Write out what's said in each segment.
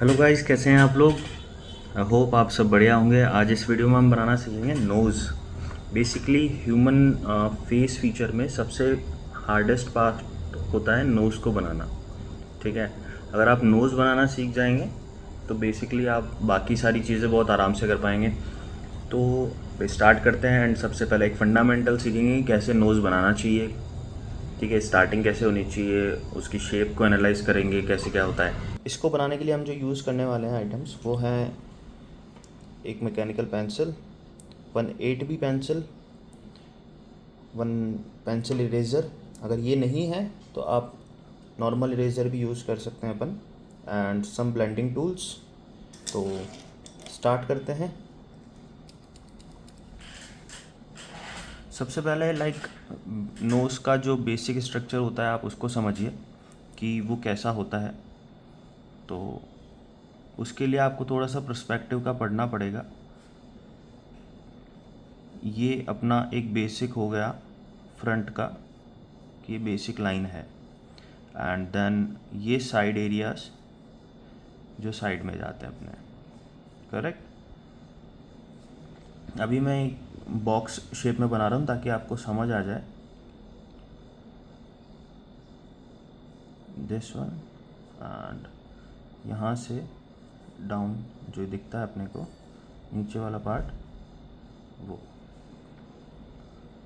Hello guys, कैसे हैं आप लोग। आई होप आप सब बढ़िया होंगे। आज इस वीडियो में हम बनाना सीखेंगे nose. Basically human face feature में सबसे हार्डेस्ट पार्ट होता है नोज़ को बनाना। ठीक है, अगर आप नोज़ बनाना सीख जाएंगे तो बेसिकली आप बाकी सारी चीज़ें बहुत आराम से कर पाएंगे। तो स्टार्ट करते हैं एंड सबसे पहले एक फंडामेंटल सीखेंगे कि कैसे नोज़ बनाना चाहिए। ठीक है, स्टार्टिंग कैसे होनी चाहिए, उसकी शेप को एनालाइज करेंगे कैसे क्या होता है। इसको बनाने के लिए हम जो यूज़ करने वाले हैं आइटम्स वो हैं एक mechanical pencil, one 8B pencil, one pencil eraser. अगर ये नहीं है तो आप नॉर्मल इरेज़र भी यूज़ कर सकते हैं अपन, एंड सम ब्लेंडिंग टूल्स। तो स्टार्ट करते हैं। सबसे पहले नोज़ का जो बेसिक स्ट्रक्चर होता है आप उसको समझिए कि वो कैसा होता है। तो उसके लिए आपको थोड़ा सा पर्सपेक्टिव का पढ़ना पड़ेगा। ये अपना एक बेसिक हो गया फ्रंट का, कि ये बेसिक लाइन है, एंड देन ये साइड एरियाज जो साइड में जाते हैं अपने, करेक्ट। अभी मैं बॉक्स शेप में बना रहा हूँ ताकि आपको समझ आ जाए। दिस वन, एंड यहाँ से डाउन जो दिखता है अपने को नीचे वाला पार्ट वो।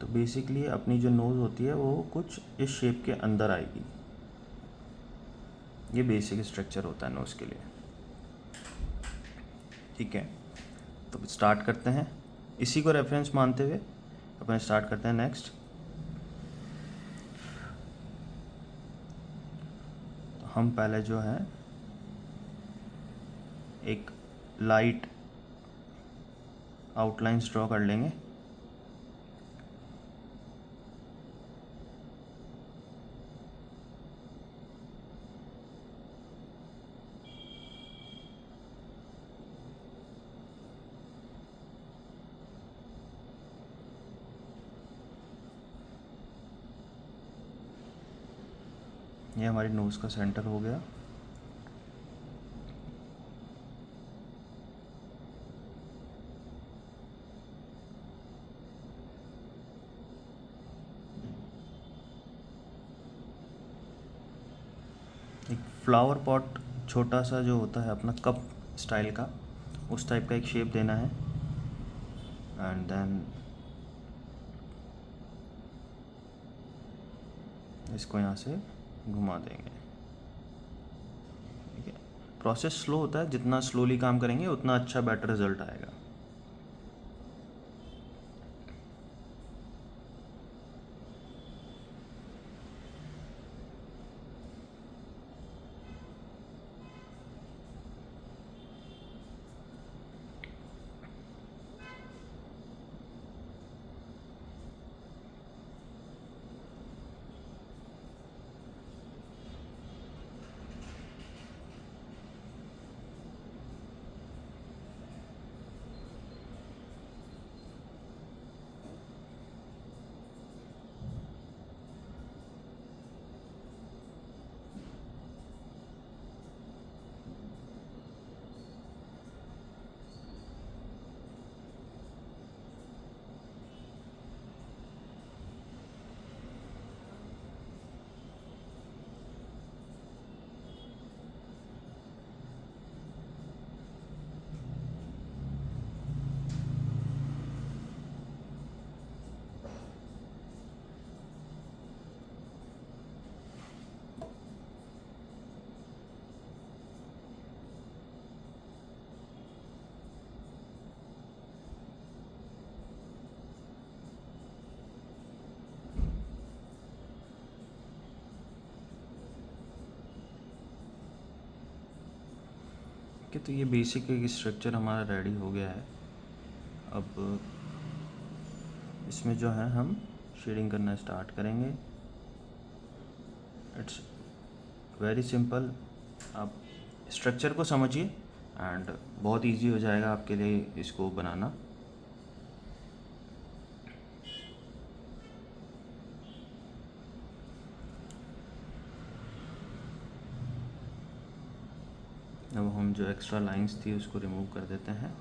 तो बेसिकली अपनी जो नोज़ होती है वो कुछ इस शेप के अंदर आएगी। ये बेसिक स्ट्रक्चर होता है नोज़ के लिए। ठीक है, तो स्टार्ट करते हैं। इसी को रेफरेंस मानते हुए अपन स्टार्ट करते हैं। नेक्स्ट, तो हम पहले जो है एक लाइट आउटलाइंस ड्रॉ कर लेंगे। ये हमारी नोज़ का सेंटर हो गया। एक फ्लावर पॉट छोटा सा जो होता है अपना कप स्टाइल का, उस टाइप का एक शेप देना है, एंड देन इसको यहाँ से घुमा देंगे। ठीक है, प्रोसेस स्लो होता है, जितना स्लोली काम करेंगे उतना अच्छा बेटर रिजल्ट आएगा। कि तो ये बेसिक एक स्ट्रक्चर हमारा रेडी हो गया है। अब इसमें जो है हम शेडिंग करना स्टार्ट करेंगे। It's very simple. आप स्ट्रक्चर को समझिए एंड बहुत इजी हो जाएगा आपके लिए इसको बनाना। अब हम जो एक्स्ट्रा लाइंस थी उसको रिमूव कर देते हैं।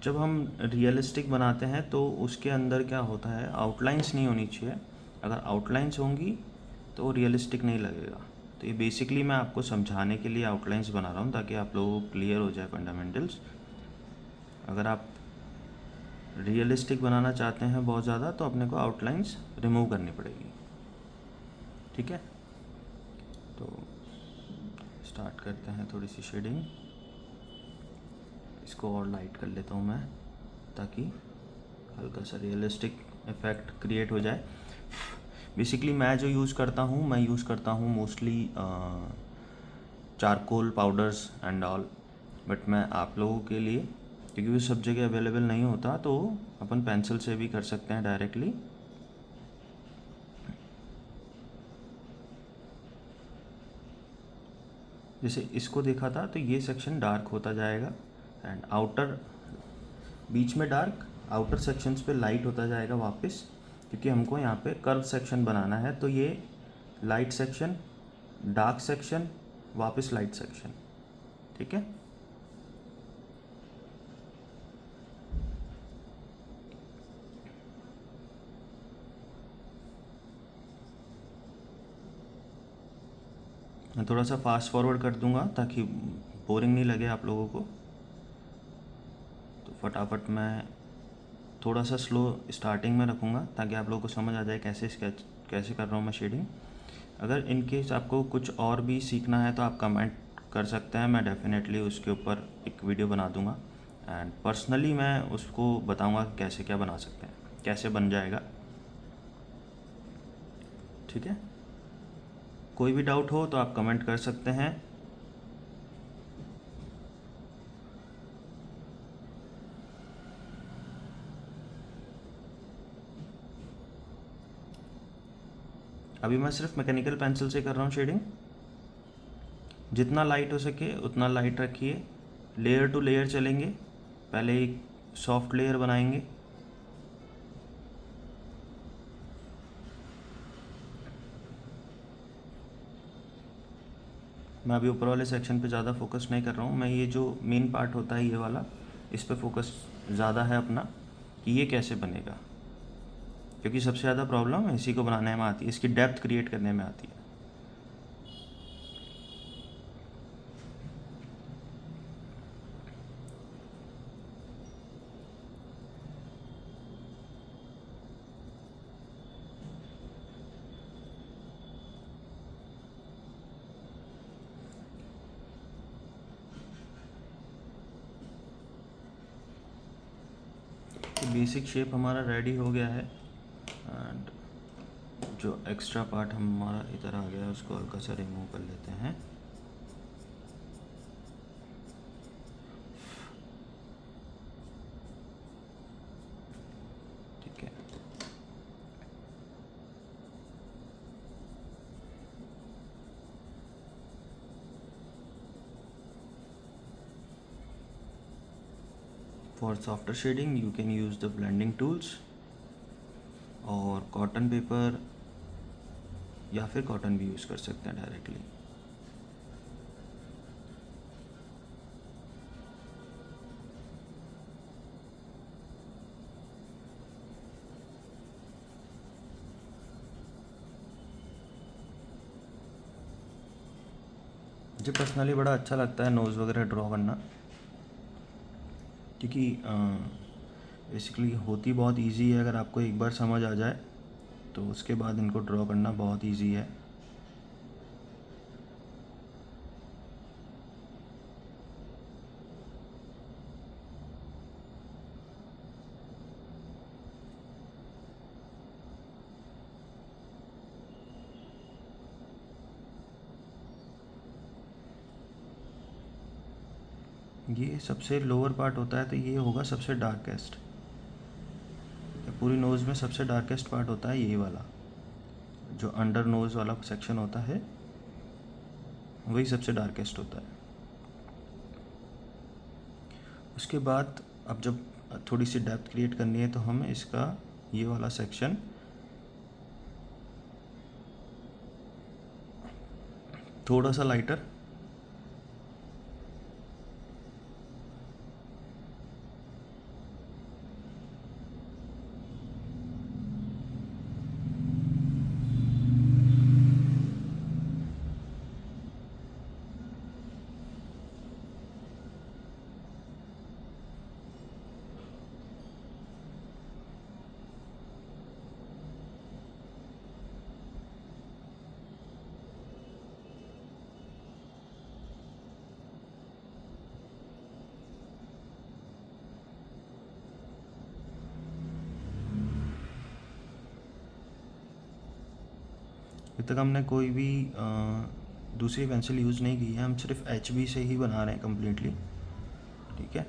जब हम रियलिस्टिक बनाते हैं तो उसके अंदर क्या होता है, आउटलाइंस नहीं होनी चाहिए। अगर आउटलाइंस होंगी तो रियलिस्टिक नहीं लगेगा। तो ये बेसिकली मैं आपको समझाने के लिए आउटलाइंस बना रहा हूँ ताकि आप लोगों को क्लियर हो जाए फंडामेंटल्स। अगर आप रियलिस्टिक बनाना चाहते हैं बहुत ज़्यादा तो अपने को आउटलाइंस रिमूव करनी पड़ेगी। ठीक है, तो स्टार्ट करते हैं थोड़ी सी शेडिंग। इसको और लाइट कर लेता हूँ मैं ताकि हल्का सा रियलिस्टिक इफेक्ट क्रिएट हो जाए। बेसिकली मैं जो यूज़ करता हूँ mostly charcoal powders and all, but मैं आप लोगों के लिए, क्योंकि वो सब जगह अवेलेबल नहीं होता, तो अपन पेंसिल से भी कर सकते हैं डायरेक्टली। जैसे इसको देखा था तो ये सेक्शन डार्क होता जाएगा एंड आउटर बीच में डार्क, आउटर सेक्शंस पे लाइट होता जाएगा वापस, क्योंकि हमको यहाँ पे कर्व सेक्शन बनाना है। तो ये लाइट सेक्शन, डार्क सेक्शन, वापस लाइट सेक्शन। ठीक है, मैं थोड़ा सा फास्ट फॉरवर्ड कर दूंगा ताकि बोरिंग नहीं लगे आप लोगों को। तो फटाफट मैं थोड़ा सा स्लो स्टार्टिंग में रखूँगा ताकि आप लोगों को समझ आ जाए कैसे कर रहा हूँ मैं शेडिंग। अगर इन केस आपको कुछ और भी सीखना है तो आप कमेंट कर सकते हैं, मैं डेफिनेटली उसके ऊपर एक वीडियो बना दूंगा एंड पर्सनली मैं उसको बताऊंगा कि कैसे क्या बना सकते हैं, कैसे बन जाएगा। ठीक है, कोई भी डाउट हो तो आप कमेंट कर सकते हैं। अभी मैं सिर्फ मैकेनिकल पेंसिल से कर रहा हूँ शेडिंग। जितना लाइट हो सके उतना लाइट रखिए, लेयर टू लेयर चलेंगे। पहले एक सॉफ्ट लेयर बनाएंगे, मैं अभी ऊपर वाले सेक्शन पे ज़्यादा फोकस नहीं कर रहा हूँ। मैं ये जो मेन पार्ट होता है ये वाला, इस पे फोकस ज़्यादा है अपना कि ये कैसे बनेगा, क्योंकि सबसे ज़्यादा प्रॉब्लम इसी को बनाने में आती है, इसकी डेप्थ क्रिएट करने में आती है। तो बेसिक शेप हमारा रेडी हो गया है एंड जो एक्स्ट्रा पार्ट हमारा इधर आ गया है उसको हल्का सा रिमूव कर लेते हैं। ठीक है, for softer shading you can use the blending tools और कॉटन पेपर या फिर कॉटन भी यूज़ कर सकते हैं डायरेक्टली। मुझे पर्सनली बड़ा अच्छा लगता है नोज़ वगैरह ड्रॉ करना, क्योंकि बेसिकली होती बहुत इजी है। अगर आपको एक बार समझ आ जाए तो उसके बाद इनको ड्रॉ करना बहुत इजी है। ये सबसे लोअर पार्ट होता है तो ये होगा सबसे डार्केस्ट। पूरी नोज़ में सबसे डार्केस्ट पार्ट होता है ये वाला, जो अंडर नोज़ वाला सेक्शन होता है वही सबसे डार्केस्ट होता है। उसके बाद अब जब थोड़ी सी डेप्थ क्रिएट करनी है तो हम इसका ये वाला सेक्शन थोड़ा सा लाइटर। अभी तक हमने कोई भी दूसरी पेंसिल यूज़ नहीं की है, हम सिर्फ HB से ही बना रहे हैं कम्प्लीटली। ठीक है,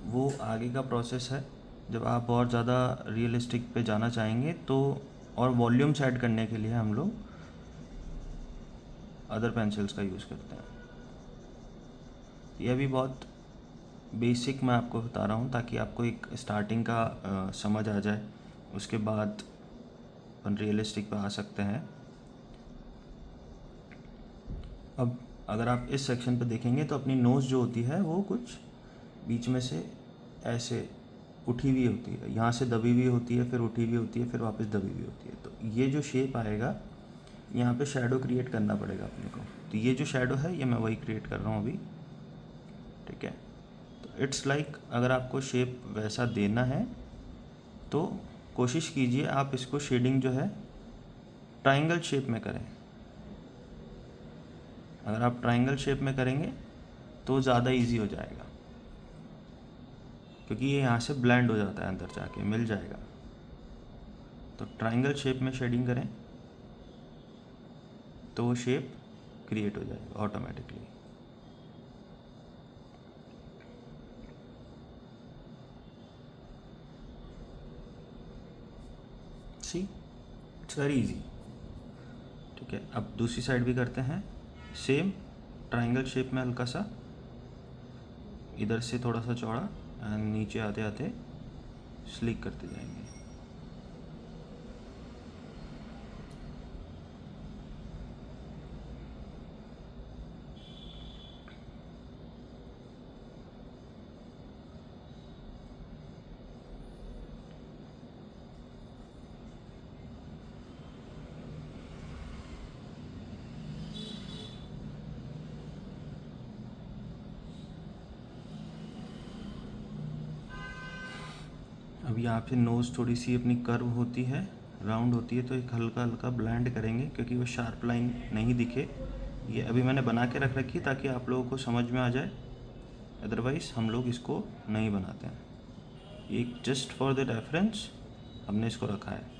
वो आगे का प्रोसेस है। जब आप बहुत ज़्यादा रियलिस्टिक पे जाना चाहेंगे तो, और वॉल्यूम्स ऐड करने के लिए हम लोग अदर पेंसिल्स का यूज़ करते हैं। ये अभी बहुत बेसिक मैं आपको बता रहा हूँ ताकि आपको एक स्टार्टिंग का समझ आ जाए, उसके बाद अपन रियलिस्टिक पे आ सकते हैं। अब अगर आप इस सेक्शन पे देखेंगे तो अपनी नोज़ जो होती है वो कुछ बीच में से ऐसे उठी हुई होती है, यहाँ से दबी हुई होती है, फिर उठी हुई होती है, फिर वापस दबी हुई होती है। तो ये जो शेप आएगा, यहाँ पे शैडो क्रिएट करना पड़ेगा अपने को। तो ये जो शैडो है ये मैं वही क्रिएट कर रहा हूँ अभी। ठीक है, तो इट्स लाइक अगर आपको शेप वैसा देना है तो कोशिश कीजिए आप इसको शेडिंग जो है ट्रायंगल शेप में करें। अगर आप ट्रायंगल शेप में करेंगे तो ज़्यादा इजी हो जाएगा, क्योंकि ये यहाँ से ब्लेंड हो जाता है, अंदर जाके मिल जाएगा। तो ट्रायंगल शेप में शेडिंग करें तो वो शेप क्रिएट हो जाएगा automatically. See, it's very easy. ठीक है, अब दूसरी साइड भी करते हैं सेम ट्रायंगल शेप में, हल्का सा इधर से थोड़ा सा चौड़ा एंड नीचे आते आते स्लिक करते जाएंगे। अब यहाँ पे नोज़ थोड़ी सी अपनी कर्व होती है, राउंड होती है, तो एक हल्का हल्का ब्लेंड करेंगे क्योंकि वो शार्प लाइन नहीं दिखे। ये अभी मैंने बना के रख रखी ताकि आप लोगों को समझ में आ जाए, अदरवाइज़ हम लोग इसको नहीं बनाते हैं। एक जस्ट फॉर द रेफरेंस हमने इसको रखा है।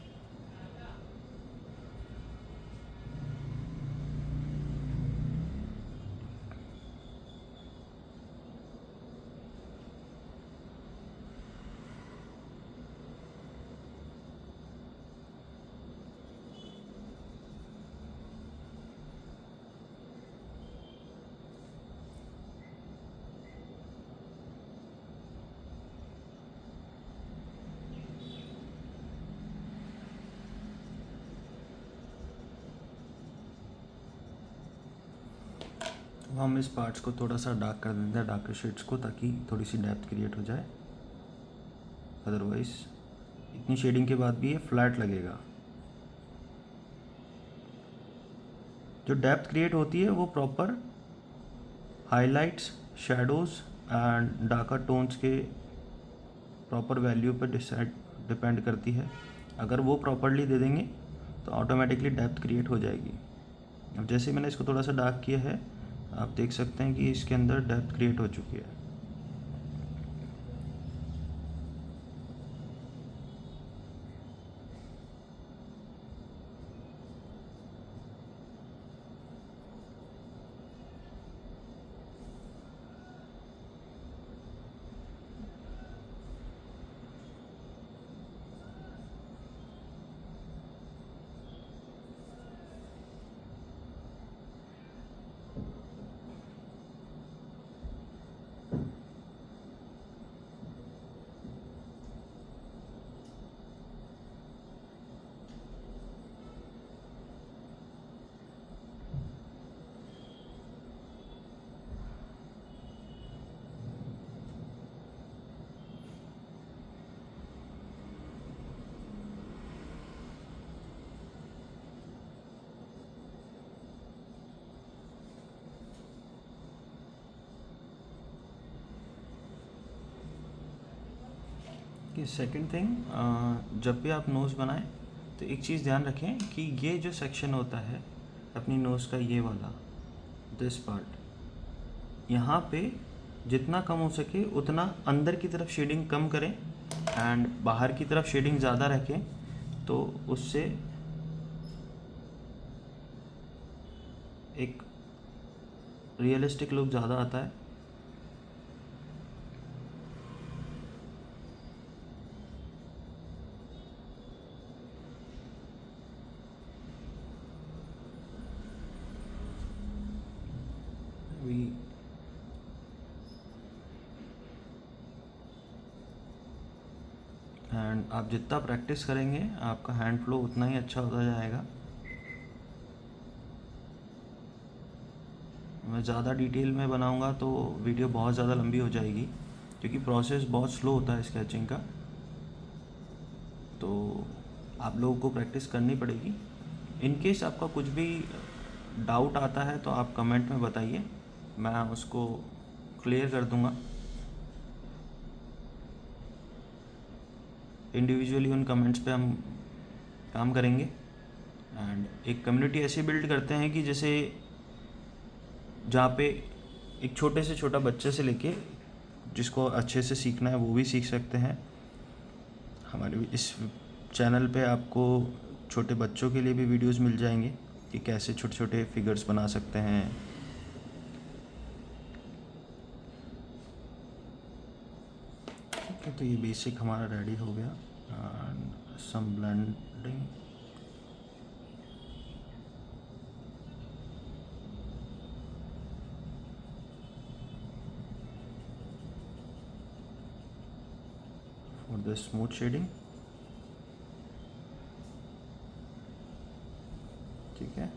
अब हम इस पार्ट्स को थोड़ा सा डार्क कर देते हैं, डार्कर शेड्स को, ताकि थोड़ी सी डेप्थ क्रिएट हो जाए। अदरवाइज इतनी शेडिंग के बाद भी ये फ्लैट लगेगा। जो डेप्थ क्रिएट होती है वो proper highlights, shadows and darker tones के प्रॉपर वैल्यू पर डिपेंड करती है। अगर वो प्रॉपरली दे देंगे तो ऑटोमेटिकली डेप्थ क्रिएट हो जाएगी। अब जैसे मैंने इसको थोड़ा सा डार्क किया है, आप देख सकते हैं कि इसके अंदर डेप्थ क्रिएट हो चुकी है। ओके, सेकंड थिंग, जब भी आप नोज़ बनाएं तो एक चीज़ ध्यान रखें कि ये जो सेक्शन होता है अपनी नोज़ का, ये वाला दिस पार्ट, यहाँ पे जितना कम हो सके उतना अंदर की तरफ शेडिंग कम करें एंड बाहर की तरफ शेडिंग ज़्यादा रखें, तो उससे एक रियलिस्टिक लुक ज़्यादा आता है। एंड आप जितना प्रैक्टिस करेंगे आपका हैंड फ्लो उतना ही अच्छा होता जाएगा। मैं ज़्यादा डिटेल में बनाऊंगा तो वीडियो बहुत ज़्यादा लंबी हो जाएगी, क्योंकि प्रोसेस बहुत स्लो होता है स्केचिंग का, तो आप लोगों को प्रैक्टिस करनी पड़ेगी। इन केस आपका कुछ भी डाउट आता है तो आप कमेंट में बताइए, मैं उसको क्लियर कर दूंगा। इंडिविजुअली उन कमेंट्स पे हम काम करेंगे एंड एक कम्युनिटी ऐसी बिल्ड करते हैं कि जैसे जहाँ पे एक छोटे से छोटा बच्चे से लेके जिसको अच्छे से सीखना है वो भी सीख सकते हैं। हमारे इस चैनल पे आपको छोटे बच्चों के लिए भी वीडियोस मिल जाएंगे कि कैसे छोटे छोटे फिगर्स बना सकते हैं। तो ये बेसिक हमारा रेडी हो गया and some blending. For the smooth shading, ठीक है।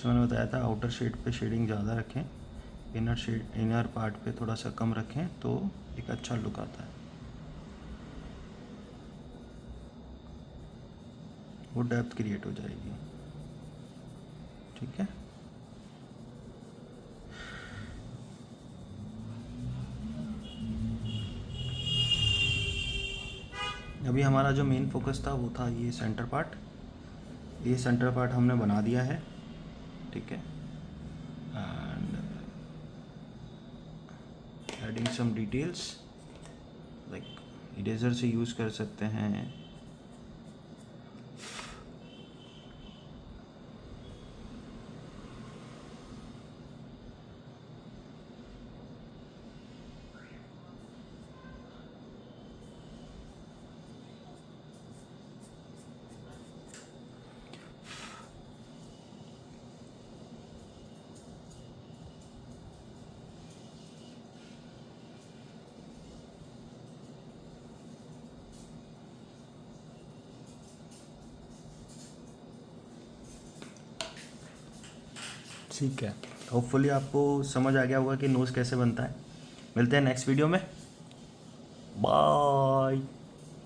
तो मैंने बताया था आउटर शेड पे शेडिंग ज़्यादा रखें, इनर पार्ट पे थोड़ा सा कम रखें तो एक अच्छा लुक आता है, वो डेप्थ क्रिएट हो जाएगी, ठीक है। अभी हमारा जो मेन फोकस था वो था ये सेंटर पार्ट। ये सेंटर पार्ट हमने बना दिया है, ठीक है। And adding some details like eraser से यूज़ कर सकते हैं। ठीक है, होपफुली आपको समझ आ गया होगा कि नोज़ कैसे बनता है। मिलते हैं नेक्स्ट वीडियो में, बाय।